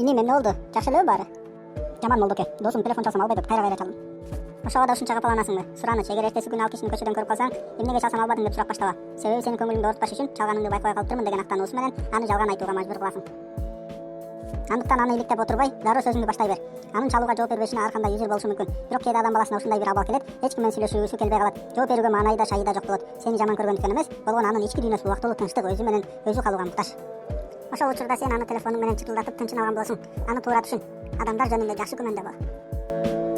Иним, эмне болду? Жакшы элеби баары? Жаман Молдоке. Досум телефон чалсам албай атат, кайра чалдым. Ошо абада ушунча капаланасыңбы? Сураныч, эгер эртеси күнү ал кишини көчөдөн көрүп калсаң, эмнеге чалсам албадың деп сурап баштаба. Себеби сенин көңүлүңдү оорутпаш үчүн чалганыңды байкабай калыптырмын деген актануусу менен аны жалган айтууга мажбур кыласың. Андыктан аны иликтеп отурбай, дароо сөзүңдү баштай бер. Анын чалууга жооп бербешине ар кандай үзүр болушу мүмкүн. Бирок кээде адам баласына ушундай бир абал келет, эч ким менен сүйлөшүүсү келбей калат. Жооп берүүгө маанайы да, шайы да жок болот. Сени жаман көргөндүктөн эмес, болгону анын ички дүйнөсү убактылуу тынчтык, өзү менен өзү калууга муктаж. Ошол учурда сен аны телефонуң менен чытылдатып тынчын алган болосуң. Аны туура түшүн. Адамдар жөнүндө жакшы күмөндөбө.